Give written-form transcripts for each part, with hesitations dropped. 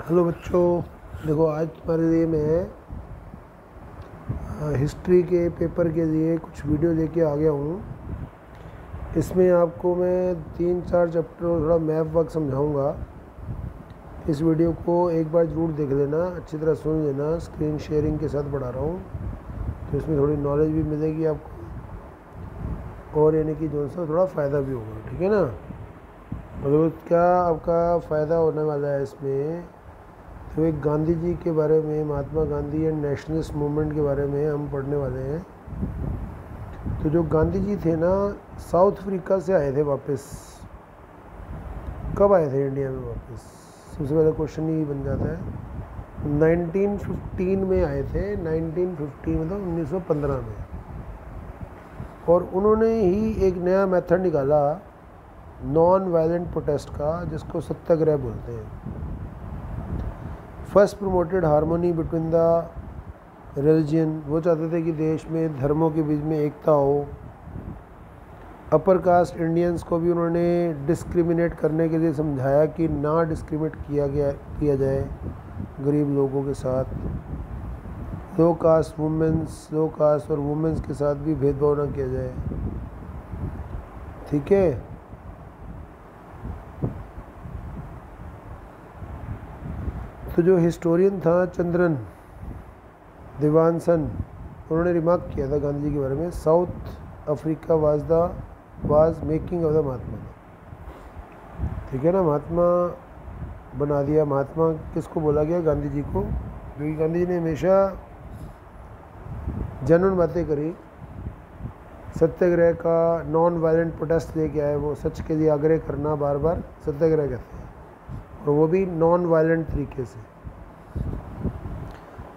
Hello बच्चों, देखो आज तुम्हारे लिए मैं हिस्ट्री के पेपर के लिए कुछ वीडियो लेके आ गया हूँ। इसमें आपको मैं 3-4 चैप्टर और थोड़ा मैप वर्क समझाऊँगा। इस वीडियो को एक बार ज़रूर देख लेना, अच्छी तरह सुन लेना। स्क्रीन शेयरिंग के साथ बढ़ा रहा हूँ तो इसमें थोड़ी नॉलेज भी मिलेगी आपको, और यानी कि जो सा थोड़ा फ़ायदा भी होगा। ठीक है ना। मतलब क्या आपका फ़ायदा होने वाला है इसमें, तो एक गांधी जी के बारे में, Mahatma Gandhi and nationalist movement के बारे में हम पढ़ने वाले हैं। तो जो गांधी जी थे ना, साउथ अफ्रीका से आए थे वापस। कब आए थे इंडिया में वापस? सबसे पहला क्वेश्चन ही बन जाता है। 1915 में आए थे। 1915 मतलब 1915 में। और उन्होंने ही एक नया मेथड निकाला नॉन वायलेंट प्रोटेस्ट का, जिसको सत्याग्रह बोलते हैं। First promoted harmony between the religion. वो चाहते थे कि देश में धर्मों के बीच में एकता हो। अपर कास्ट इंडियंस को भी उन्होंने डिस्क्रिमिनेट करने के लिए समझाया कि ना डिस्क्रिमिनेट किया जाए गरीब लोगों के साथ। लो कास्ट और वुमेंस के साथ भी भेदभाव ना किया जाए। ठीक है। तो जो हिस्टोरियन था चंद्रन देवानसन, उन्होंने रिमार्क किया था गांधी जी के बारे में, South Africa was making of the Mahatma. ठीक है ना। महात्मा बना दिया। महात्मा किसको बोला गया? गांधी जी को, क्योंकि गांधी जी ने हमेशा जेन्युइन बातें करी। सत्याग्रह का नॉन वायलेंट प्रोटेस्ट लेके आए। वो सच के लिए आग्रह करना, बार बार सत्याग्रह कहते हैं, और वो भी नॉन वायलेंट तरीके से।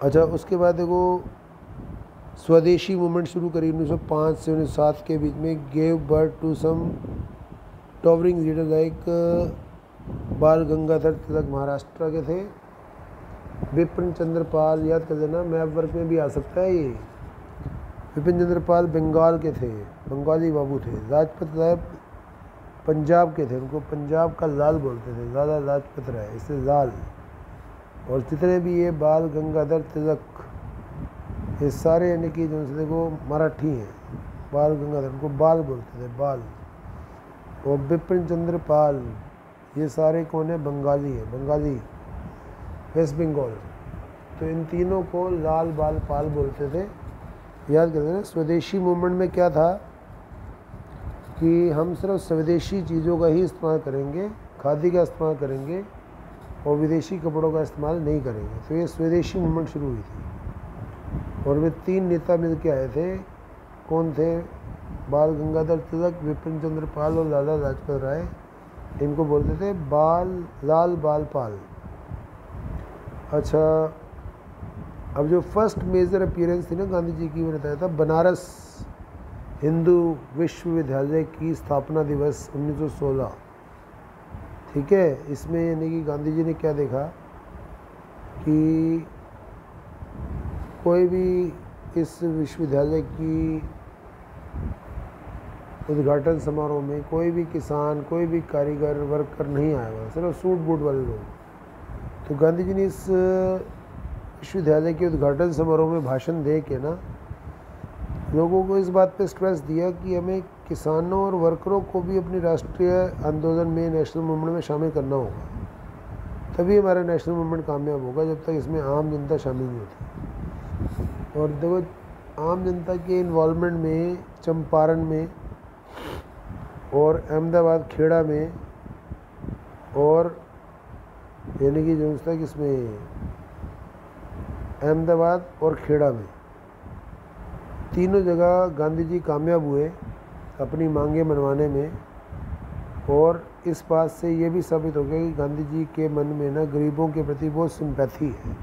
अच्छा, उसके बाद देखो स्वदेशी मूवमेंट शुरू करी 1905 से 1907 के बीच में। Gave birth to some towering leader like Bal Gangadhar तिलक महाराष्ट्र के थे। विपिन चंद्र पाल, याद कर लेना, मैप वर्क में भी आ सकता है ये। विपिन चंद्र पाल बंगाल के थे, बंगाली बाबू थे। लाजपत राय पंजाब के थे, उनको पंजाब का लाल बोलते थे, लाला लाजपत राय, इससे लाल। और जितने भी ये बाल गंगाधर तिलक, ये सारे यानी कि जो से देखो मराठी हैं। बाल गंगाधर, उनको बाल बोलते थे, बाल। और विपिन चंद्र पाल, ये सारे कौन है? बंगाली है, बंगाली, वेस्ट बंगाल। तो इन तीनों को लाल बाल पाल बोलते थे। याद करते हैं। स्वदेशी मूवमेंट में क्या था कि हम सिर्फ स्वदेशी चीज़ों का ही इस्तेमाल करेंगे, खादी का इस्तेमाल करेंगे और विदेशी कपड़ों का इस्तेमाल नहीं करेंगे। तो ये स्वदेशी मूवमेंट शुरू हुई थी। और वे 3 नेता मिल के आए थे। कौन थे? बाल गंगाधर तिलक, विपिन चंद्र पाल और लाला लाजपत राय। इनको बोलते थे लाल बाल पाल। अच्छा, अब जो फर्स्ट मेजर अपीयरेंस थी ना गांधी जी की, मैंने बताया था, बनारस हिंदू विश्वविद्यालय की स्थापना दिवस 1916। ठीक है। इसमें यानी कि गांधी जी ने क्या देखा कि कोई भी इस विश्वविद्यालय की उद्घाटन समारोह में कोई भी किसान, कोई भी कारीगर, वर्कर नहीं आया हुआ, सिर्फ सूट बूट वाले लोग। तो गांधी जी ने इस विश्वविद्यालय के उद्घाटन समारोह में भाषण दे के ना लोगों को इस बात पे स्ट्रेस दिया कि हमें किसानों और वर्करों को भी अपनी राष्ट्रीय आंदोलन में, नेशनल मूवमेंट में शामिल करना होगा। तभी हमारा नेशनल मूवमेंट कामयाब होगा, जब तक इसमें आम जनता शामिल नहीं होती। और देखो, आम जनता के इन्वॉल्वमेंट में चंपारण में और अहमदाबाद खेड़ा में, और यानी कि जो तक इसमें अहमदाबाद और खेड़ा में, तीनों जगह गांधी जी कामयाब हुए अपनी मांगें मनवाने में। और इस बात से ये भी साबित हो गया कि गांधी जी के मन में ना गरीबों के प्रति बहुत सिंपैथी है।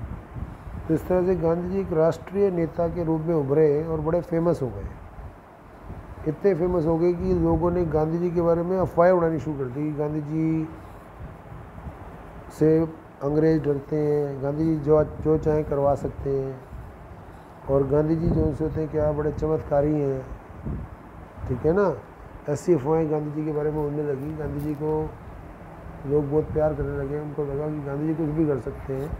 तो इस तरह से गांधी जी एक राष्ट्रीय नेता के रूप में उभरे और बड़े फेमस हो गए। इतने फेमस हो गए कि लोगों ने गांधी जी के बारे में अफवाहें उड़ानी शुरू कर दी। गांधी जी से अंग्रेज डरते हैं, गांधी जी जो चाहें करवा सकते हैं, और गांधी जी जो से होते हैं क्या बड़े चमत्कारी हैं। ठीक है ना। ऐसी अफवाहें गांधी जी के बारे में उड़ने लगी। गांधी जी को लोग बहुत प्यार करने लगे, उनको लगा कि गांधी जी कुछ भी कर सकते हैं।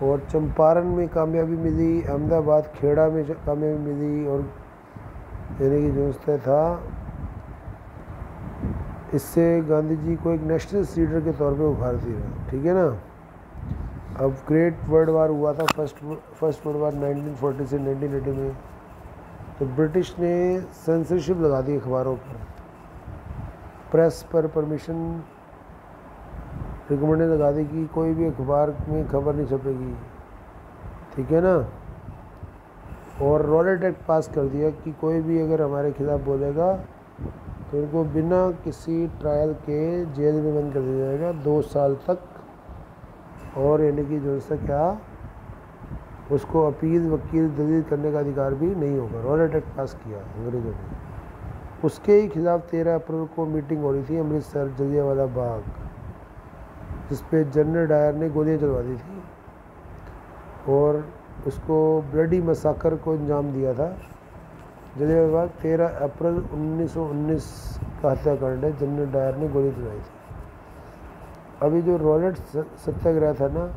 और चंपारण में कामयाबी मिली, अहमदाबाद खेड़ा में कामयाबी मिली, और यानी कि जो था इससे गांधी जी को एक नेशनलिस्ट लीडर के तौर पे उभारती रहा। ठीक है ना। अब ग्रेट वर्ल्ड वार हुआ था, फर्स्ट वर्ल्ड वार 1940 से 1980 में। तो ब्रिटिश ने सेंसरशिप लगा दी अखबारों पर, प्रेस पर परमिशन रिकमेंडेशन लगा दी कि कोई भी अखबार में खबर नहीं छपेगी। ठीक है ना। और रॉलेट एक्ट पास कर दिया कि कोई भी अगर हमारे खिलाफ बोलेगा तो उनको बिना किसी ट्रायल के जेल में बंद कर दिया जाएगा 2 साल तक। और यानी कि जो है क्या, उसको अपील वकील दलील करने का अधिकार भी नहीं होगा। रॉलेट एक्ट पास किया अंग्रेज़ों ने। उसके ही खिलाफ 13 अप्रैल को मीटिंग हो रही थी अमृतसर जलियांवाला बाग, जिस पे जनरल डायर ने गोलियां चलवा दी थी और उसको ब्लडी मसाकर को अंजाम दिया था। जलियांवाला बाग 13 अप्रैल 1919 का हत्याकांड है, जनरल डायर ने गोली चलाई थी। अभी जो रॉलेट सत्याग्रह था ना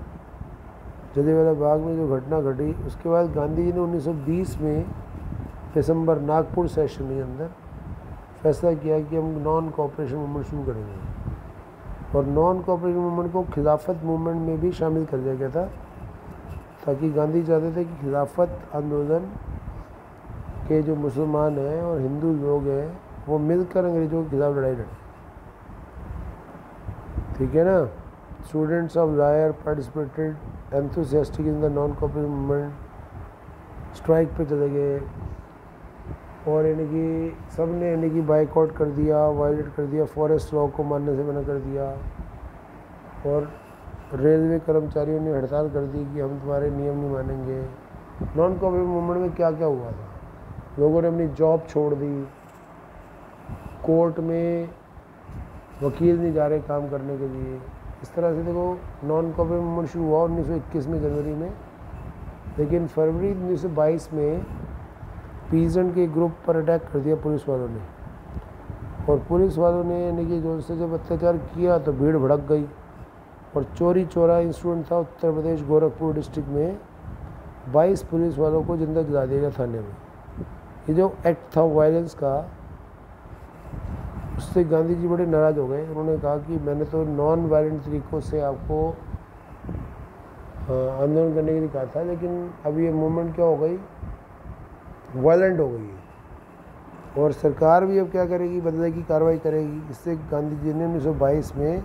जलियांवाला बाग में, जो घटना घटी, उसके बाद गांधी जी ने 1920 में दिसंबर नागपुर सेशन के अंदर फैसला किया कि हम नॉन कोऑपरेशन मूवमेंट शुरू करेंगे। और नॉन कोऑपरेशन मूवमेंट को खिलाफत मूवमेंट में भी शामिल कर दिया गया था, ताकि गांधी चाहते थे कि खिलाफत आंदोलन के जो मुसलमान हैं और हिंदू लोग हैं वो मिलकर अंग्रेज़ों के खिलाफ लड़ाई लड़ें। ठीक है ना। Students of Lahore participated enthusiastic in the non cooperation movement, strike पे चले गए और यानी कि सब ने यानी कि बाइकआउट कर दिया, वायलेट कर दिया, फॉरेस्ट लॉ को मानने से मना कर दिया। और रेलवे कर्मचारियों ने हड़ताल कर दी कि हम तुम्हारे नियम नहीं मानेंगे। नॉन कोऑपरेटिव मूवमेंट में क्या क्या हुआ था, लोगों ने अपनी जॉब छोड़ दी, कोर्ट में वकील नहीं जा रहे काम करने के लिए। इस तरह से देखो नॉन कोऑपरेटिव मूवमेंट शुरू हुआ 1921 में जनवरी में, लेकिन फरवरी 1922 में पीजेंट के ग्रुप पर अटैक कर दिया पुलिस वालों ने। और पुलिस वालों ने यानी कि जो से जब अत्याचार किया तो भीड़ भड़क गई और चोरी चोरा इंसिडेंट था उत्तर प्रदेश गोरखपुर डिस्ट्रिक्ट में। 22 पुलिस वालों को जिंदा जला दिया गया थाने में। ये जो एक्ट था वायलेंस का, उससे गांधी जी बड़े नाराज़ हो गए। उन्होंने कहा कि मैंने तो नॉन वायलेंट तरीक़ों से आपको आंदोलन करने के लिए कहा था, लेकिन अब ये मूवमेंट क्या हो गई, वायलेंट हो गई है। और सरकार भी अब क्या करेगी, बदले की कार्रवाई करेगी। इससे गांधी जी ने 1922 में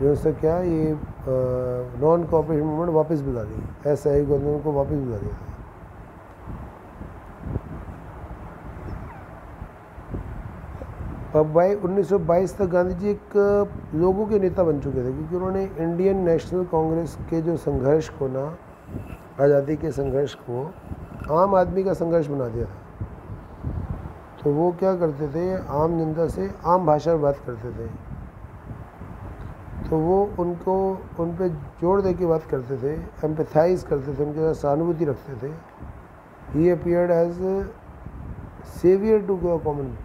जो है क्या ये नॉन कोऑपरेशन मूवमेंट वापस बुला ली, ऐसा ही आंदोलन को वापस बुला दिया था। अब भाई 1922 तक गांधी जी एक लोगों के नेता बन चुके थे, क्योंकि उन्होंने इंडियन नेशनल कांग्रेस के जो संघर्ष को ना, आज़ादी के संघर्ष को आम आदमी का संघर्ष बना दिया था। तो वो क्या करते थे, आम जनता से आम भाषा में बात करते थे। तो वो उनको उन पे जोर दे के बात करते थे, एम्पैथाइज करते थे, उनके साथ सहानुभूति रखते थे। He appeared as saviour to common.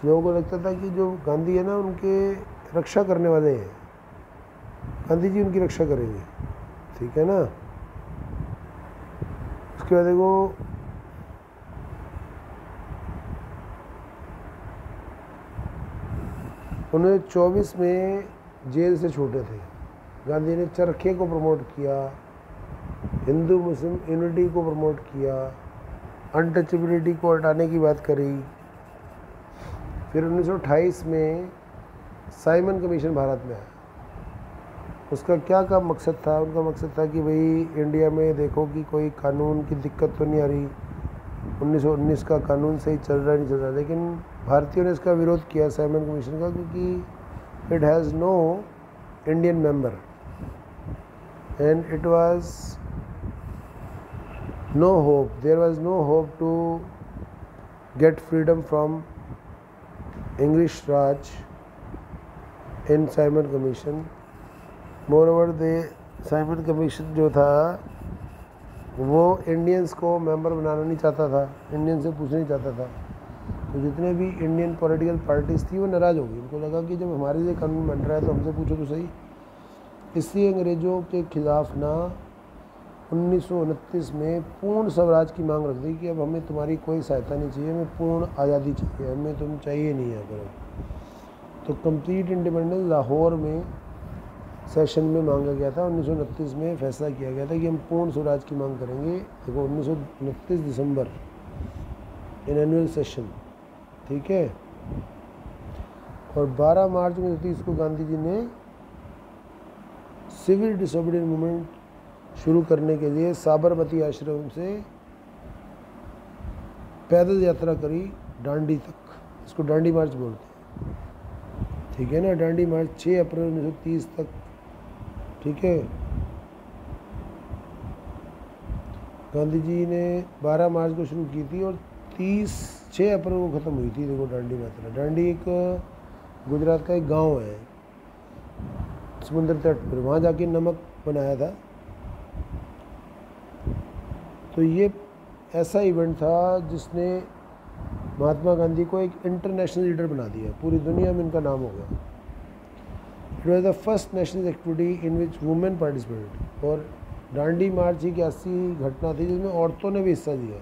लोगों को लगता था कि जो गांधी है ना उनके रक्षा करने वाले हैं, गांधी जी उनकी रक्षा करेंगे। ठीक है ना। उसके बाद देखो 1924 में जेल से छूटे थे। गांधी ने चरखे को प्रमोट किया, हिंदू मुस्लिम यूनिटी को प्रमोट किया, अनटचेबिलिटी को हटाने की बात करी। फिर 1928 में साइमन कमीशन भारत में आया। उसका क्या मकसद था, उनका मकसद था कि भाई इंडिया में देखो कि कोई कानून की दिक्कत तो नहीं आ रही, 1919 का कानून सही चल रहा नहीं चल रहा। लेकिन भारतीयों ने इसका विरोध किया साइमन कमीशन का, क्योंकि it has no Indian member and it was no hope, there was no hope to get freedom from English Raj in Simon Commission. Moreover, Simon Commission जो था वो इंडियंस को मेंबर बनाना नहीं चाहता था, इंडियन से पूछना नहीं चाहता था। तो जितने भी इंडियन पॉलिटिकल पार्टीज़ थी वो नाराज़ हो गई। उनको लगा कि जब हमारे लिए कानून बन रहा है तो हमसे पूछो तो सही। इसलिए अंग्रेज़ों के ख़िलाफ़ ना 1929 में पूर्ण स्वराज की मांग रख दी कि अब हमें तुम्हारी कोई सहायता नहीं चाहिए, हमें पूर्ण आज़ादी चाहिए, हमें तुम चाहिए नहीं है करो। तो कंप्लीट इंडिपेंडेंस लाहौर में सेशन में मांगा गया था। 1929 में फैसला किया गया था कि हम पूर्ण स्वराज की मांग करेंगे। देखो 1929 दिसंबर इन एनुअल सेशन, ठीक है। और 12 मार्च 1930 को गांधी जी ने सिविल डिसोबीडियंस मूवमेंट शुरू करने के लिए साबरमती आश्रम से पैदल यात्रा करी डांडी तक। इसको डांडी मार्च बोलते हैं, ठीक है ना। डांडी मार्च 6 अप्रैल 1930 तक, ठीक है। गांधी जी ने 12 मार्च को शुरू की थी और 6 अप्रैल को ख़त्म हुई थी। देखो डांडी यात्रा। डांडी एक गुजरात का एक गांव है समुद्र तट पर, वहाँ जाके नमक बनाया था। तो ये ऐसा इवेंट था जिसने महात्मा गांधी को एक इंटरनेशनल लीडर बना दिया, पूरी दुनिया में इनका नाम हो गया। It was the first national activity in which women participated. और डांडी मार्च एक ऐसी घटना थी जिसमें औरतों ने भी हिस्सा लिया।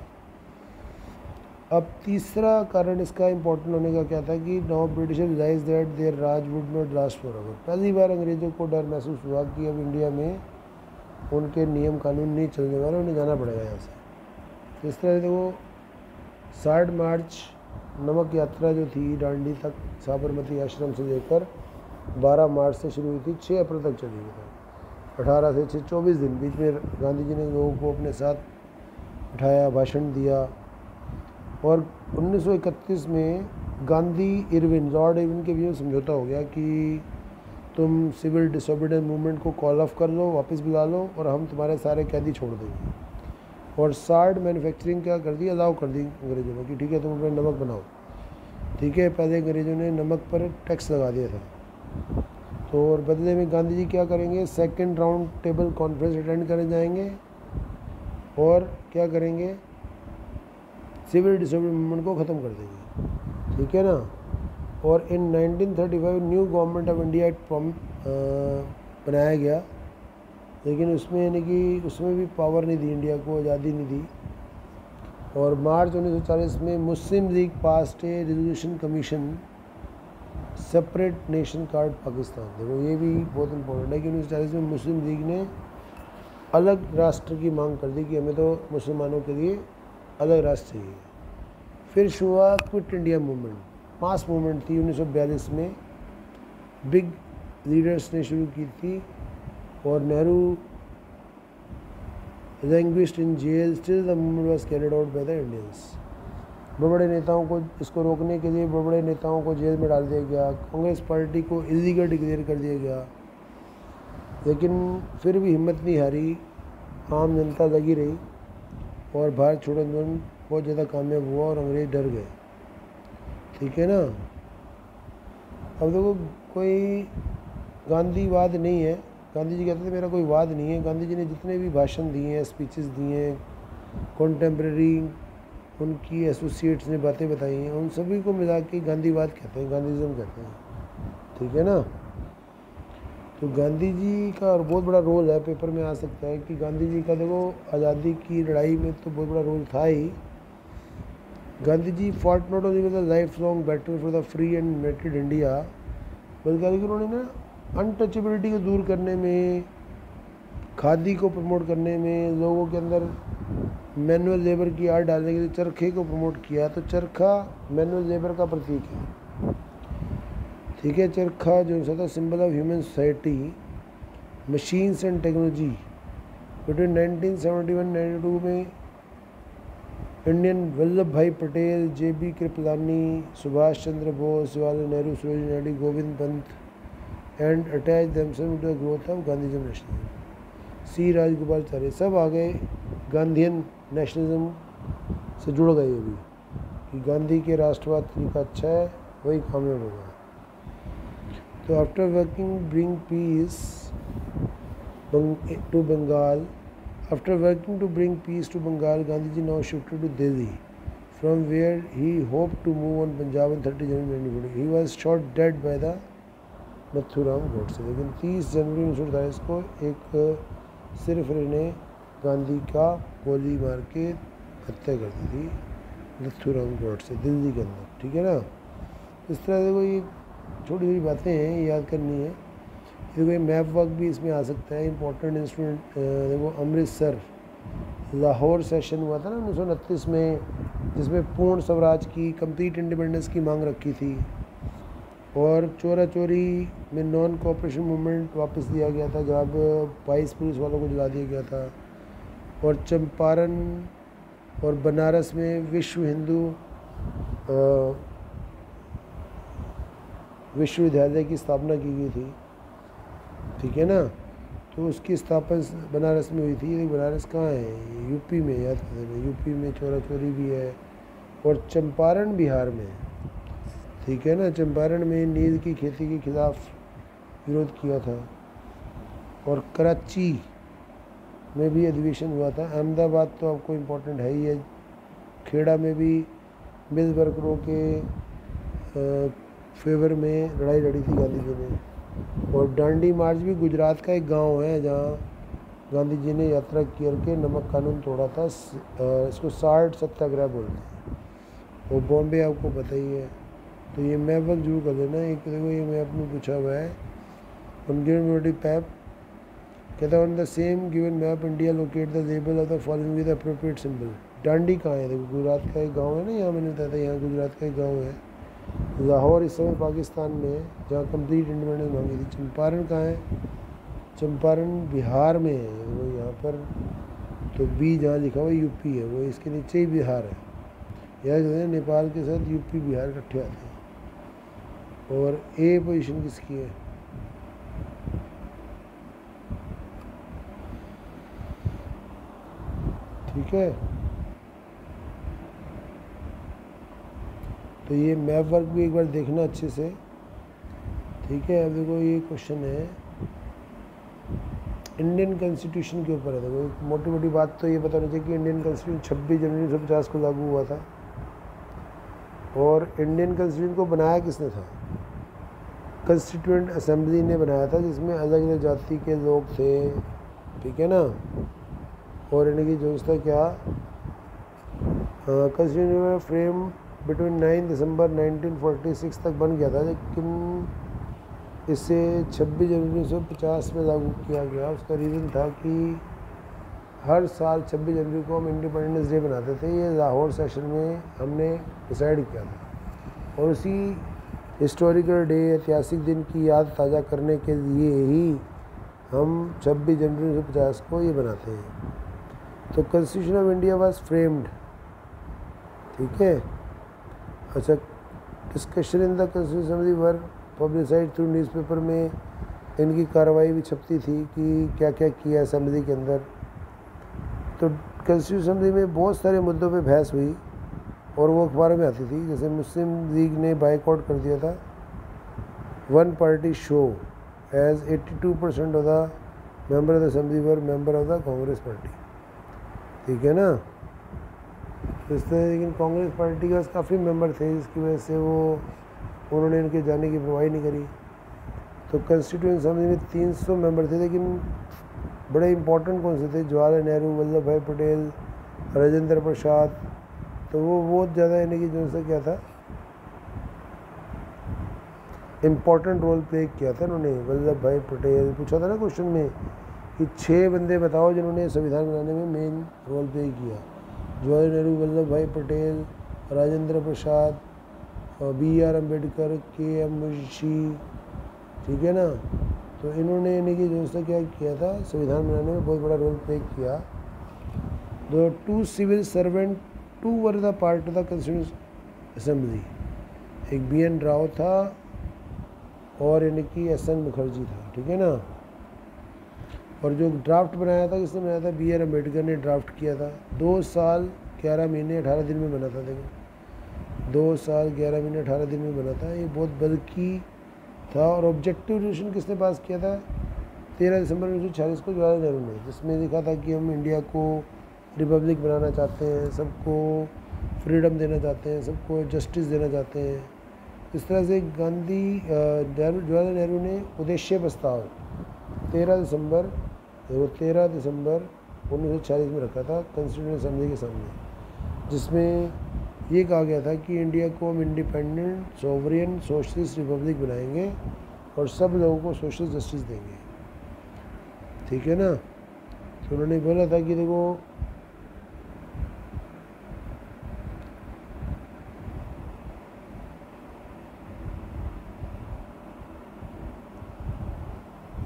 अब तीसरा कारण इसका इम्पोर्टेंट होने का क्या था कि now British realise that their Raj would not last for ever. पहली बार अंग्रेज़ों को डर महसूस हुआ कि अब इंडिया में उनके नियम कानून नहीं चलने वाले, उन्हें जाना पड़ेगा यहाँ से। तो इस तरह से वो 60 मार्च नमक यात्रा जो थी डांडी तक साबरमती आश्रम से लेकर 12 मार्च से शुरू हुई थी, 6 अप्रैल तक चली गई थी। 18 से 6 24 दिन बीच में गांधी जी ने लोगों को अपने साथ उठाया, भाषण दिया। और 1931 में गांधी इरविन, लॉर्ड इरविन के बीच में समझौता हो गया कि तुम सिविल डिसोबीडियंस मूवमेंट को कॉल ऑफ कर लो, वापस बुला लो और हम तुम्हारे सारे कैदी छोड़ देंगे। और सार्ड मैन्युफैक्चरिंग क्या कर दी, अलाउ कर दी अंग्रेज़ों ने कि ठीक है तुम अपना नमक बनाओ, ठीक है। पहले अंग्रेज़ों ने नमक पर टैक्स लगा दिया था। तो और बदले में गांधी जी क्या करेंगे, second round table conference attend करने जाएंगे और क्या करेंगे, सिविल डिसोबीडियंस मूवमेंट को ख़त्म कर देंगे, ठीक है ना। और इन 1935 new government of India act बनाया गया, लेकिन उसमें यानी कि उसमें भी पावर नहीं दी इंडिया को, आज़ादी नहीं दी। और मार्च 1940 में Muslim League passed a resolution commission separate nation called Pakistan. देखो ये भी बहुत इंपॉर्टेंट है कि 1940 में मुस्लिम लीग ने अलग राष्ट्र की मांग कर दी कि हमें तो मुसलमानों के लिए अलग राष्ट्र चाहिए। फिर हुआ quit India movement, mass movement थी 1942 में, बिग लीडर्स ने शुरू की थी। और Nehru languished in jail, still the movement was carried out by the Indians. बड़े बड़े नेताओं को इसको रोकने के लिए बड़े बड़े नेताओं को जेल में डाल दिया गया, कांग्रेस पार्टी को इलीगल डिक्लेयर कर दिया गया, लेकिन फिर भी हिम्मत नहीं हारी, आम जनता लगी रही और भारत छोड़ो आंदोलन बहुत ज़्यादा कामयाब हुआ और अंग्रेज डर गए, ठीक है ना। अब देखो कोई गांधीवाद नहीं है, गांधी जी कहते थे मेरा कोई वाद नहीं है। गांधी जी ने जितने भी भाषण दिए हैं, स्पीचेस दिए हैं, कॉन्टेम्प्रेरी उनकी एसोसिएट्स ने बातें बताई हैं, उन सभी को मिला के गांधीवाद कहते हैं, गांधीज़म कहते हैं, ठीक है ना। तो गांधी जी का और बहुत बड़ा रोल है, पेपर में आ सकता है कि गांधी जी का देखो आज़ादी की लड़ाई में तो बहुत बड़ा रोल था ही। Gandhi ji fought not only with the life long battle for the free and united India, बल्कि उन्होंने ना अनटचेबिलिटी को दूर करने में, खादी को प्रमोट करने में, लोगों के अंदर मैनुअल लेबर की आड़ डालने के लिए चरखे को प्रमोट किया। तो चरखा मैनुअल लेबर का प्रतीक है, ठीक है। चरखा जो सा था symbol of human society, machines and technology. Between 1971-92 में Indian Vallabhbhai Patel, JB Kripalani, Subhash Chandra Bose, Jawaharlal Nehru, Sarojini Naidu, Govind Pant and attach themselves to the growth of Gandhism nationalism. C Rajagopalachari सब आ गए गांधीयन नेशनलिज्म से जुड़ गए अभी कि गांधी के राष्ट्रवाद तरीका अच्छा है, वही कामयाब होगा। तो after working bring peace to Bengal, After working to bring peace to Bengal, Gandhiji now shifted to Delhi from where he hoped to move on Punjab on 30 January 1940. He was shot dead by the Nathuram Godse. लेकिन 30 जनवरी 1948 को एक सिर्फ ने गांधी का गोली मार के हत्या कर दी थी नथुराम गोडसे, दिल्ली के अंदर। ठीक है ना। इस तरह से कोई छोटी छोटी बातें हैं, याद करनी है। देखो ये मैप वर्क भी इसमें आ सकता है। इंपॉर्टेंट इंस्ट्रूमेंट देखो अमृतसर लाहौर सेशन हुआ था ना 1929 में, जिसमें पूर्ण स्वराज की कंप्लीट इंडिपेंडेंस की मांग रखी थी, और चोरा चोरी में नॉन कोऑपरेशन मूवमेंट वापस लिया गया था, जब 22 पुलिस वालों को जला दिया गया था। और चंपारण और बनारस में विश्व हिंदू विश्वविद्यालय की स्थापना की गई थी। ठीक है ना। तो उसकी स्थापना बनारस में हुई थी। ये बनारस कहाँ है? यूपी में, याद कर लेना। यूपी में चोरा चोरी भी है। और चंपारण बिहार में। ठीक है ना। चंपारण में नील की खेती के खिलाफ विरोध किया था। और कराची में भी अधिवेशन हुआ था। अहमदाबाद तो आपको इम्पोर्टेंट है ही है। खेड़ा में भी मिल वर्करों के फेवर में लड़ाई लड़ी थी गांधी जी ने। और डांडी मार्च भी गुजरात का एक गांव है जहां गांधी जी ने यात्रा करके नमक कानून तोड़ा था। इसको साल्ट सत्याग्रह बोलते हैं। और बॉम्बे आपको पता ही है। तो ये मैप वर्क जरूर कर लेना। एक देखो ये मैप में पूछा हुआ है ऑन गिवन मैप, कहता है on the same given map India locate the label of the following with appropriate symbol. Dandi कहाँ है? देखो गुजरात का एक गाँव है ना, यहाँ मैंने बताया था, यहाँ गुजरात का एक गाँव है। लाहौर इस समय पाकिस्तान में है, जहाँ कंप्लीट इंडिपेंडेंस मांगी थी। चंपारण कहाँ है? चंपारण बिहार में है। वो यहाँ पर तो बी जहाँ लिखा हुआ यूपी है, वो इसके नीचे ही बिहार है। याद रखना नेपाल के साथ यूपी बिहार इकट्ठे आते हैं। और ए पोजीशन किसकी है? ठीक है। तो ये मैप वर्क भी एक बार देखना अच्छे से। ठीक है। अब देखो ये क्वेश्चन है इंडियन कॉन्स्टिट्यूशन के ऊपर है। देखो मोटी मोटी बात तो ये बतानी चाहिए कि इंडियन कॉन्स्टिट्यूशन 26 जनवरी 1950 को लागू हुआ था। और इंडियन कॉन्स्टिट्यूशन को बनाया किसने था? कॉन्स्टिट्यूएंट असेंबली ने बनाया था, जिसमें अलग अलग जाति के लोग थे। ठीक है ना। और इनकी व्यवस्था क्या, कॉन्स्टिट्यूशन फ्रेम बिटवीन 9 दिसंबर 1946 तक बन गया था, लेकिन इसे 26 जनवरी 1950 में लागू किया गया। उसका रीज़न था कि हर साल 26 जनवरी को हम इंडिपेंडेंस डे बनाते थे। ये लाहौर सेशन में हमने डिसाइड किया था। और उसी हिस्टोरिकल डे, ऐतिहासिक दिन की याद ताज़ा करने के लिए ही हम 26 जनवरी 1950 को ये बनाते हैं। तो constitution of India was framed. ठीक है। अच्छा, discussion in the constitution assembly were publicised through newspaper में इनकी कार्रवाई भी छपती थी कि क्या क्या किया असेंबली के अंदर। तो कॉन्स्टिट्यूशन असेंबली में बहुत सारे मुद्दों पे बहस हुई और वो अखबारों में आती थी। जैसे मुस्लिम लीग ने बाइकआउट कर दिया था one party show, as 82% of the member of the assembly were member of the Congress party. ठीक है ना। इस तरह, लेकिन कांग्रेस पार्टी का काफ़ी मेंबर थे, जिसकी वजह से उन्होंने इनके जाने की परवाह नहीं करी। तो कॉन्स्टिट्यूएंट असेंबली में 300 मेंबर थे, लेकिन बड़े इंपॉर्टेंट कौन से थे? जवाहरलाल नेहरू, वल्लभ भाई पटेल, राजेंद्र प्रसाद। तो वो बहुत ज़्यादा इनकी जो सा क्या था, इम्पॉर्टेंट रोल प्ले किया था इन्होंने। वल्लभ भाई पटेल पूछा था ना क्वेश्चन में कि 6 बंदे बताओ जिन्होंने संविधान बनाने में मेन रोल प्ले किया। जवाहरलाल नेहरू, वल्लभ भाई पटेल, राजेंद्र प्रसाद, BR अम्बेडकर, KM मुंशी। ठीक है ना। तो इन्होंने यानी कि जो सा क्या किया था, संविधान बनाने में बहुत बड़ा रोल प्ले किया। The 2 civil servant 2 were the part of the constituent assembly. एक BN राव था और यानी कि SN मुखर्जी था। ठीक है ना। और जो ड्राफ्ट बनाया था, किसने बनाया था? BR अम्बेडकर ने ड्राफ्ट किया था। 2 साल 11 महीने 18 दिन में बना था। देखो 2 साल 11 महीने 18 दिन में बना था। ये बहुत बल्कि था। और ऑब्जेक्टिव रेजोल्यूशन किसने पास किया था? 13 दिसंबर 1946 को जवाहरलाल नेहरू ने, जिसमें लिखा था कि हम इंडिया को रिपब्लिक बनाना चाहते हैं, सबको फ्रीडम देना चाहते हैं, सबको जस्टिस देना चाहते हैं। इस तरह से जवाहरलाल नेहरू ने उद्देश्य प्रस्ताव 13 दिसंबर 1946 में रखा था कॉन्स्टिट्यूशन असेंबली के सामने, जिसमें ये कहा गया था कि इंडिया को हम इंडिपेंडेंट सोवरियन सोशलिस्ट रिपब्लिक बनाएंगे और सब लोगों को सोशल जस्टिस देंगे। ठीक है ना। तो उन्होंने बोला था कि देखो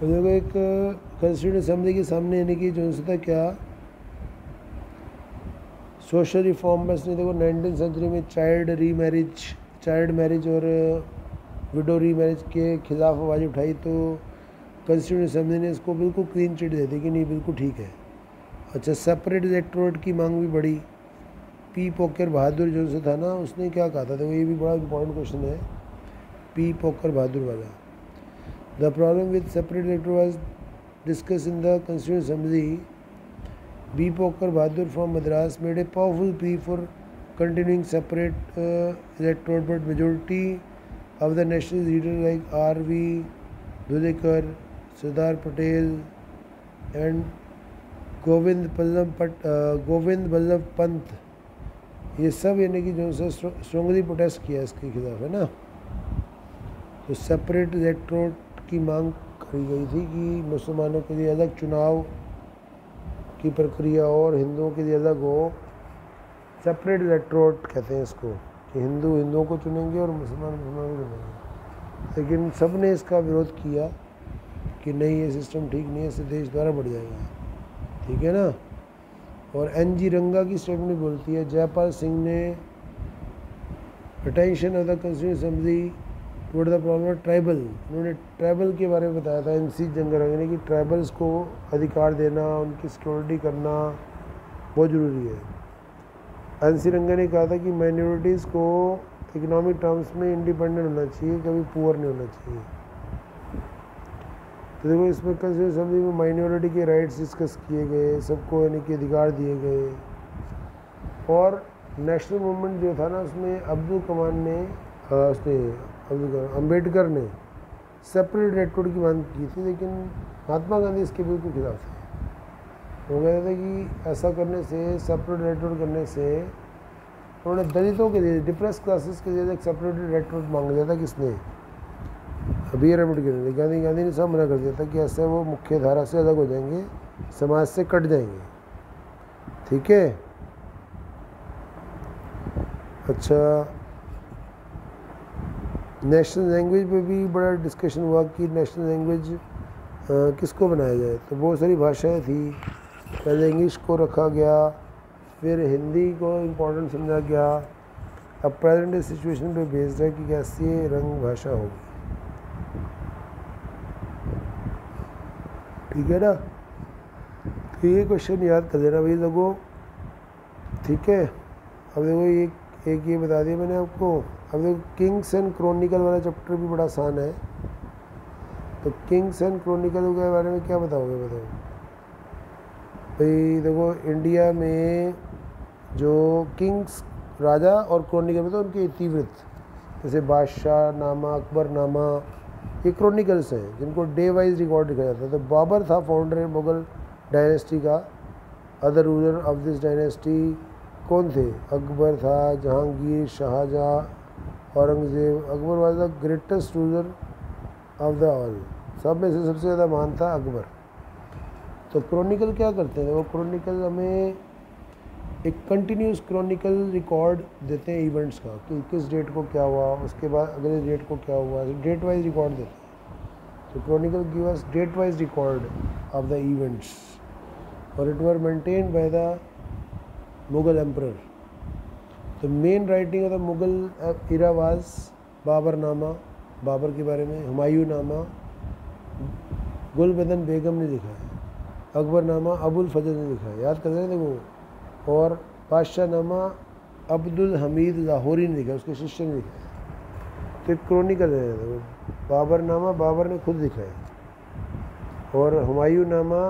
एक कॉन्स्टिट्यूशन असेंबली के सामने यानी कि जो था क्या सोशल रिफॉर्म बस ने देखो 19वीं सेंचुरी में चाइल्ड मैरिज और विडो रीमैरिज के खिलाफ आवाज़ उठाई, तो कॉन्स्टिट्यूशन असेंबली ने इसको बिल्कुल क्लीन चिट दे दी कि नहीं बिल्कुल ठीक है। अच्छा, सेपरेट इलेक्टोरेट की मांग भी बढ़ी। पी पोकर बहादुर जो से था ना, उसने क्या कहा था, तो ये भी बड़ा इंपॉर्टेंट क्वेश्चन है पी पोकर बहादुर वाला। The problem with separate electorate was discuss in the constitution assembly. B. Poker Bahadur from Madras made a powerful plea for continuing separate electorate, but majority of the national leaders like R.V. Dhulekar, Sardar Patel and Govind Ballabh Pant, ये सब यानी कि जो है strongly protest किया इसके खिलाफ, है ना। तो सेपरेट इलेक्टोरेट की मांग करी गई थी कि मुसलमानों के लिए अलग चुनाव की प्रक्रिया और हिंदुओं के लिए अलग हो। सेपरेट इलेक्टोरेट कहते हैं इसको, कि हिंदुओं को चुनेंगे और मुसलमान को चुनेंगे। लेकिन सब ने इसका विरोध किया कि नहीं, ये सिस्टम ठीक नहीं है, इससे देश द्वारा बढ़ जाएगा। ठीक है ना। और NG रंगा की स्टेटमेंट बोलती है, जयपाल सिंह ने attention of the constitution assembly toward the problem of tribal, उन्होंने ट्राइबल के बारे में बताया था। NC रंगा ने कि ट्राइबल्स को अधिकार देना, उनकी सिक्योरिटी करना बहुत ज़रूरी है। NC रंगा ने कहा था कि माइनॉरिटीज़ को इकोनॉमिक टर्म्स में इंडिपेंडेंट होना चाहिए, कभी पुअर नहीं होना चाहिए। तो देखो इसमें कॉन्स्टिट्यूशन असेंबली में माइनॉरिटी के राइट्स डिस्कस किए गए, सबको यानी कि अधिकार दिए गए। और नेशनल मूवमेंट जो था ना, उसमें अम्बेडकर ने सेपरेट इलेक्टोरेट की मांग की थी, लेकिन महात्मा गांधी इसके बिल्कुल खिलाफ थे। वो कहते थे कि ऐसा करने से, सेपरेट इलेक्टोरेट करने से, उन्होंने दलितों के लिए, डिप्रेस क्लासेस के लिए एक सेपरेट इलेक्टोरेट मांग लिया था। किसने? BR अम्बेडकर ने। गांधी ने सब मना कर दिया था कि ऐसे वो मुख्य धारा से अलग हो जाएंगे, समाज से कट जाएंगे। ठीक है। अच्छा, नेशनल लैंग्वेज पे भी बड़ा डिस्कशन हुआ कि नेशनल लैंग्वेज किसको बनाया जाए। तो बहुत सारी भाषाएं थी, पहले इंग्लिश को रखा गया, फिर हिंदी को इम्पोर्टेंट समझा गया। अब प्रेजेंट डे सिचुएशन पे बेस्ड है कि कैसी रंग भाषा होगी। ठीक है ना। तो ये क्वेश्चन याद कर लेना भाई लोगों। ठीक है। अब देखो एक ये बता दिया मैंने आपको। अब देखो किंग्स एंड क्रॉनिकल वाला चैप्टर भी बड़ा आसान है। तो किंग्स एंड क्रॉनिकल के बारे में क्या बताओगे, बताओ भाई। देखो इंडिया में जो किंग्स, राजा और क्रॉनिकल में तो उनके इतिवृत्त, जैसे बादशाह नामा, अकबर नामा, ये क्रॉनिकल्स हैं जिनको डे वाइज रिकॉर्ड लिखा जाता है। तो बाबर था फाउंडर मुगल डायनेस्टी का। Other ruler of this dynasty कौन थे? अकबर था, Jahangir, Shahjahan, Aurangzeb. Akbar was the greatest ruler of the all, सब में से सबसे ज़्यादा महान था अकबर। तो क्रॉनिकल क्या करते हैं? वो क्रॉनिकल हमें एक कंटिन्यूस क्रॉनिकल रिकॉर्ड देते हैं इवेंट्स का, कि किस डेट को क्या हुआ, उसके बाद अगले डेट को क्या हुआ, डेट वाइज रिकॉर्ड देते हैं। तो chronicle give us date wise record of the events, और it were maintained by the Mughal emperor. तो main writing of the Mughal era was Baburnama, Babur के बारे में, हुमायूं नामा गुलबदन बेगम ने लिखा है, अकबरनामा अबुल फजल ने लिखा है, याद कर रहे देखो। और बादशाह नामा अब्दुल हमीद लाहौरी ने लिखा, उसके शिष्य ने लिखा है। तो एक क्रॉनिकल है। देखो बाबरनामा बाबर ने खुद लिखा है, और हुमायूं नामा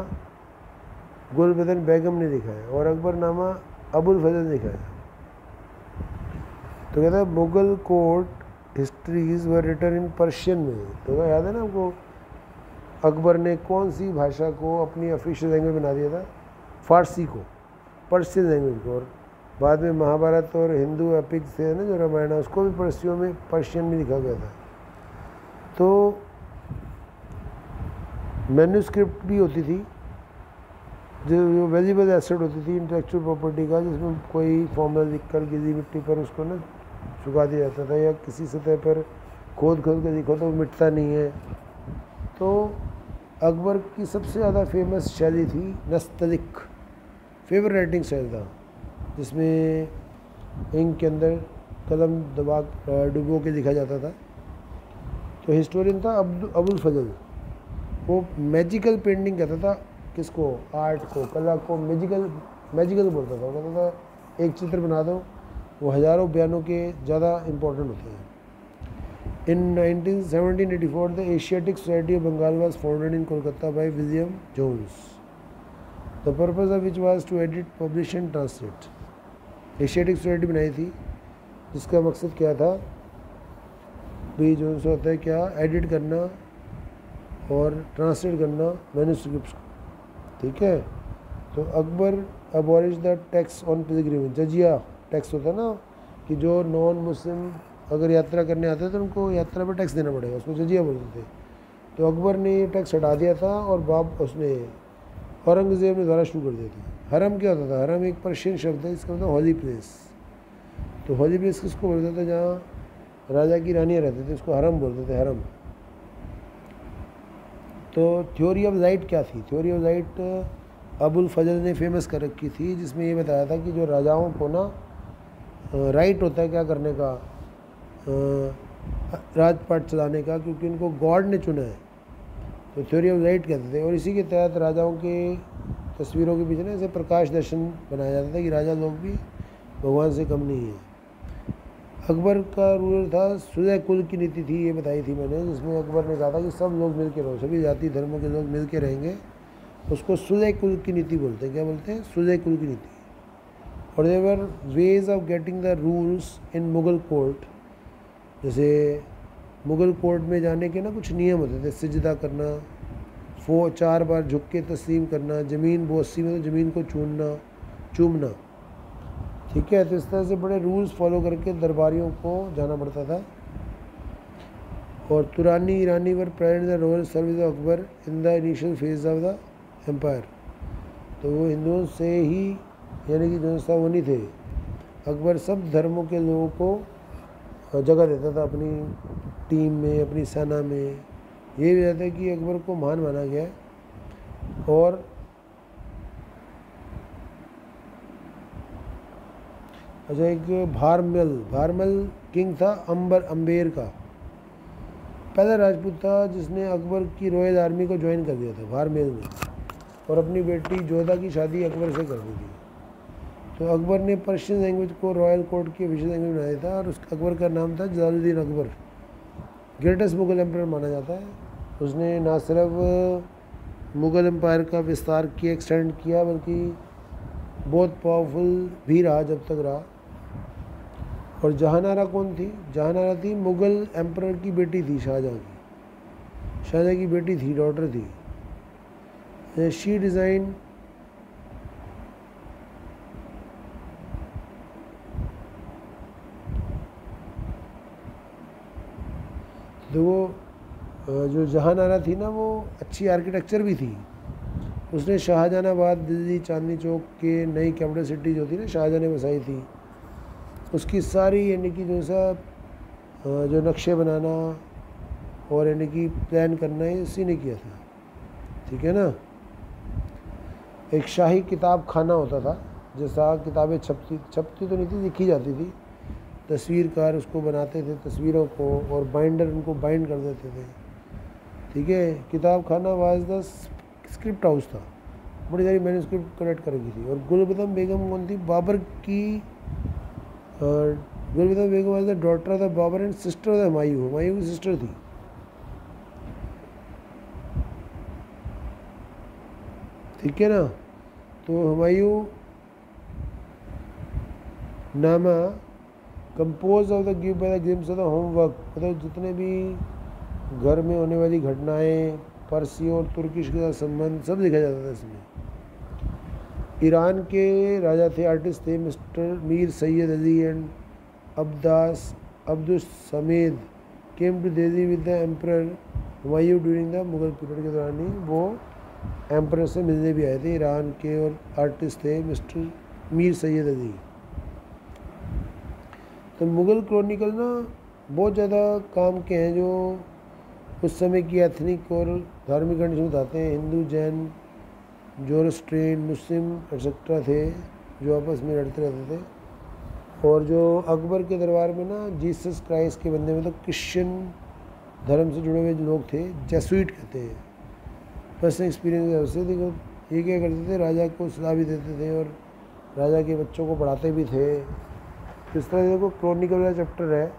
गुलबदन बेगम ने लिखा है, और अकबरनामा अबुल फजल ने लिखा है। तो कहता है Mughal court histories were written in Persian में। तो याद है ना आपको, अकबर ने कौन सी भाषा को अपनी ऑफिशियल लैंग्वेज बना दिया था? फारसी को, पर्शियन लैंग्वेज को। और बाद में महाभारत और हिंदू एपिक थे ना जो रामायण, उसको भी पर्शियन में लिखा गया था। तो मैन्यूस्क्रिप्ट भी होती थी जो वैल्यूएबल एसेट होती थी इंटेलेक्चुअल प्रॉपर्टी का, जिसमें कोई फॉर्मूला लिखकर गीली मिट्टी पर उसको ना सुखा दिया जाता था, या किसी सतह पर खोद के लिखो तो वो मिटता नहीं है। तो अकबर की सबसे ज़्यादा फेमस शैली थी नस्तलिक, फेवर राइटिंग स्टाइल था, जिसमें इंक के अंदर कलम डुबो के लिखा जाता था। तो हिस्टोरियन था अबुल फजल, वो मैजिकल पेंटिंग कहता था किसको? आर्ट को, कला को मैजिकल बोलता था। वो कहता था एक चित्र बना दो, वो हज़ारों बयानों के ज़्यादा इम्पोर्टेंट होते हैं। In 1784 the Asiatic Society of Bengal was founded in Kolkata by William Jones, the purpose of which was to edit, publish and translate. Asiatic Society बनाई थी जिसका मकसद क्या था? भी जो होता है क्या, एडिट करना और ट्रांसलेट करना मैन्यूस्क्रिप्ट्स, ठीक है। तो Akbar abolish the tax on pilgrimage, जजिया टैक्स होता है ना, कि जो नॉन मुस्लिम अगर यात्रा करने आते थे तो उनको यात्रा पर टैक्स देना पड़ेगा, उसको जजिया बोलते थे। तो अकबर ने ये टैक्स हटा दिया था और औरंगज़ेब ने द्वारा शुरू कर दिया था। हरम क्या होता था? हरम एक पर्शियन शब्द है, इसका मतलब हॉली प्लेस। तो हॉली प्लेस किसको बोलते थे? जहाँ राजा की रानियाँ रहते थे, उसको हरम बोलते थे, हरम। तो थ्योरी ऑफ लाइट क्या थी? थ्योरी ऑफ लाइट अबुल फजल ने फेमस कर रखी थी, जिसमें ये बताया था कि जो राजाओं को ना राइट होता है क्या करने का, राजपाट चलाने का, क्योंकि उनको गॉड ने चुना है। तो थ्योरी ऑफ लाइट कहते थे। और इसी के तहत राजाओं के तस्वीरों के पीछे ना ऐसे प्रकाश दर्शन बनाया जाता था कि राजा लोग भी भगवान से कम नहीं है। अकबर का रूल था सुलह कुल की नीति थी, ये बताई थी मैंने, जिसमें अकबर ने कहा था कि सब लोग मिल के रहो, सभी जाति धर्मों के लोग मिल के रहेंगे। उसको सुलह कुल की नीति बोलते हैं। क्या बोलते हैं? सुलह कुल की नीति। और there were ways of getting the rules in Mughal court. जैसे मुगल कोर्ट में जाने के ना कुछ नियम होते थे, सिजदा करना, 4 बार झुक के तस्लीम करना, ज़मीन बोसी में तो ज़मीन को चूमना, ठीक है। तो इस तरह से बड़े रूल्स फॉलो करके दरबारियों को जाना पड़ता था। और Turani Irani were present the royal service of Akbar in the initial phase of the empire. तो वो हिंदुओं से ही, यानी कि जो वो नहीं थे। अकबर सब धर्मों के लोगों को जगह देता था अपनी टीम में, अपनी सेना में। ये भी रहता है कि अकबर को महान माना गया है। और अच्छा, एक भारमल किंग था अम्बेर का, पहला राजपूत था जिसने अकबर की रॉयल आर्मी को ज्वाइन कर दिया था भारमेल में, और अपनी बेटी जोधा की शादी अकबर से कर दी थी। तो अकबर ने पर्शियन लैंग्वेज को रॉयल कोर्ट की ऑफिशियल लैंग्वेज बनाया था, और उस अकबर का नाम था जलालुद्दीन अकबर, ग्रेटेस्ट मुगल एम्पायर माना जाता है। उसने ना सिर्फ मुगल एम्पायर का विस्तार किया, एक्सटेंड किया, बल्कि बहुत पावरफुल भी रहा जब तक रहा। और जहानारा कौन थी? जहानारा थी मुगल एम्परर की बेटी थी, शाहजहाँ की बेटी थी, डॉटर थी। शी डिज़ाइन तो वो जो जहानारा थी ना, वो अच्छी आर्किटेक्चर भी थी। उसने शाहजहानाबाद, दिल्ली, चांदनी चौक के नई कैपिटल सिटी जो थी ना, शाहजहाँ ने बसाई थी। उसकी सारी यानी कि जो नक्शे बनाना और यानी कि प्लान करना, है इसी ने किया था, ठीक है ना। एक शाही किताब खाना होता था, जैसा किताबें छपती तो नहीं थी, लिखी जाती थी। तस्वीरकार उसको बनाते थे तस्वीरों को, और बाइंडर उनको बाइंड कर देते थे, ठीक है। किताब खाना वाज द स्क्रिप्ट हाउस था, बड़ी सारी मैन्यूस्क्रिप्ट कलेक्ट कर गई थी। और गुलबदम बेगम कौन थी? बाबर की Gulbadan Begum was the daughter of the Babur and sister of the Humayun की सिस्टर थी, ठीक है ना। तो Humayun nama compose of the give by the glimpse of the homework, मतलब जितने भी घर में होने वाली घटनाएं, पारसी और तुर्किश के साथ संबंध सब लिखा जाता था इसमें। ईरान के राजा थे, आर्टिस्ट थे mister Mir Sayyid Ali and Abbas Abdus Samad came to Delhi with the emperor Humayun during the Mughal period के दौरान ही वो एम्परर से मिलने भी आए थे। ईरान के और आर्टिस्ट थे मिस्टर मीर सैयद अली। तो मुग़ल क्रॉनिकल ना बहुत ज़्यादा काम के हैं जो उस समय की एथनिक और धार्मिक कंडीशन बताते हैं। हिंदू, जैन, जोरोस्ट्रियन, मुस्लिम एक्सेट्रा थे जो आपस में लड़ते रहते थे। और जो अकबर के दरबार में ना जीसस क्राइस्ट के बंदे में तो क्रिश्चियन धर्म से जुड़े हुए जो लोग थे, जेसुइट कहते हैं। पर्सनल एक्सपीरियंस से देखो ये क्या करते थे, राजा को सलाह भी देते थे और राजा के बच्चों को पढ़ाते भी थे। इस तरह देखो क्रॉनिकल वाला चैप्टर है।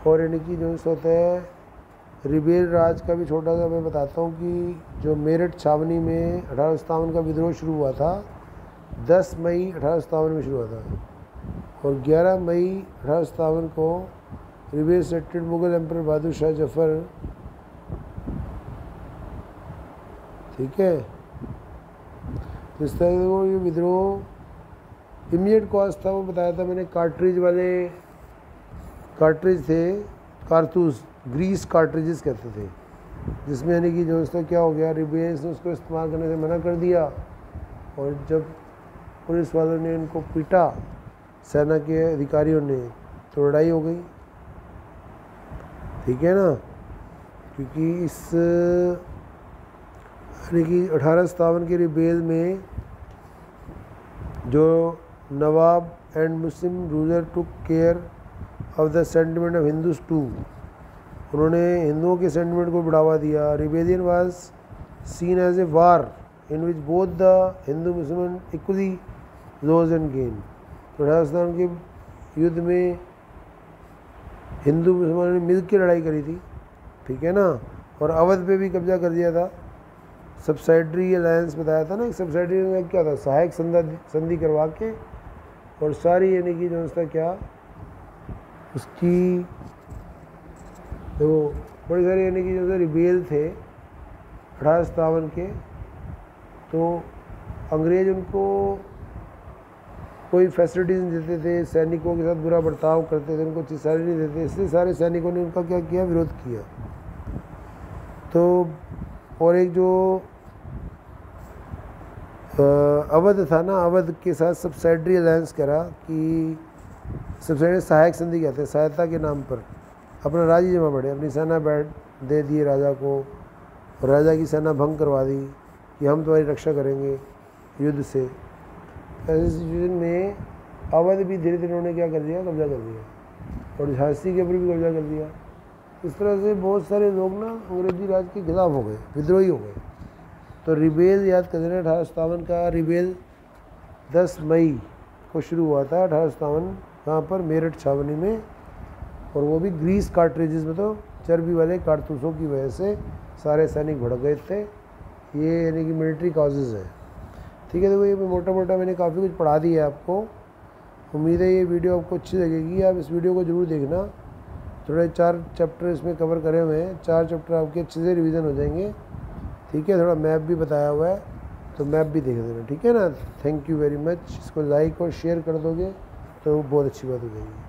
और यानी कि जो होता है रिबेल राज का भी छोटा सा मैं बताता हूँ कि जो मेरठ छावनी में 1857 का विद्रोह शुरू हुआ था, 10 मई 1857 में शुरू हुआ था और 11 मई 1857 को rebel settled Mughal emperor Bahadur Shah Zafar, ठीक है। जिस तरह से वो ये विद्रोह इमीडिएट कॉज था वो बताया था मैंने, कार्ट्रिज थे, कारतूस, ग्रीस कार्ट्रिजेस कहते थे, जिसमें यानी कि जो उसका क्या हो गया, रिबेल्स ने उसको इस्तेमाल करने से मना कर दिया। और जब पुलिस वालों ने इनको पीटा, सेना के अधिकारियों ने, तो लड़ाई हो गई, ठीक है ना। क्योंकि इस यानी कि 1857 के रिबेल में जो nawab and Muslim ruler took care of the sentiment of Hindus too, उन्होंने हिंदुओं के सेंटिमेंट को बढ़ावा दिया। Rebellion was seen as a war in which both the Hindu Musalman equally loss and gain. तो 1857 के युद्ध में हिंदू मुसलमानों ने मिल के लड़ाई करी थी, ठीक है ना। और अवध पे भी कब्जा कर दिया था। सब्सिडरी अलायंस बताया था ना, एक सब्सिडरी में क्या था, सहायक संधि करवा के और सारी यानी कि जो उसका क्या उसकी तो बड़ी सारी यानी कि जो रिबेल थे 1857 के, तो अंग्रेज उनको कोई फैसिलिटीज़ नहीं देते थे, सैनिकों के साथ बुरा बर्ताव करते थे, उनको अच्छी सैलरी नहीं देते, इसलिए सारे सैनिकों ने उनका क्या किया, विरोध किया। तो और एक जो अवध था ना, अवध के साथ सब्सिडरी अलायंस करा कि सब्सिडरी सहायक संधि कहते हैं, सहायता के नाम पर अपना राज्य जमा बढ़े, अपनी सेना दे दिए राजा को, और राजा की सेना भंग करवा दी कि हम तुम्हारी रक्षा करेंगे युद्ध से। ऐसे सिचुएशन में अवध भी धीरे धीरे उन्होंने क्या कर दिया, कब्जा कर दिया, और झांसी के ऊपर भी कब्जा कर दिया। इस तरह से बहुत सारे लोग ना अंग्रेजी राज के खिलाफ हो गए, विद्रोही हो गए। तो रिबेल याद कर लेना, 1857 का रिबेल 10 मई को शुरू हुआ था 1857 कहाँ पर, मेरठ छावनी में। और वो भी ग्रीस कार्ट्रिजेस में, तो चर्बी वाले कारतूसों की वजह से सारे सैनिक भड़क गए थे। ये यानी कि मिलिट्री कॉजेज़ है, ठीक है। देखो ये मोटा मोटा मैंने काफ़ी कुछ पढ़ा दिया है आपको। उम्मीद है ये वीडियो आपको अच्छी लगेगी। आप इस वीडियो को ज़रूर देखना। थोड़े 4 चैप्टर इसमें कवर करे हुए हैं, 4 चैप्टर आपके अच्छे से रिवीजन हो जाएंगे, ठीक है। थोड़ा मैप भी बताया हुआ है, तो मैप भी देख देना, ठीक है ना। Thank you very much. इसको लाइक और शेयर कर दोगे तो बहुत अच्छी बात हो जाएगी।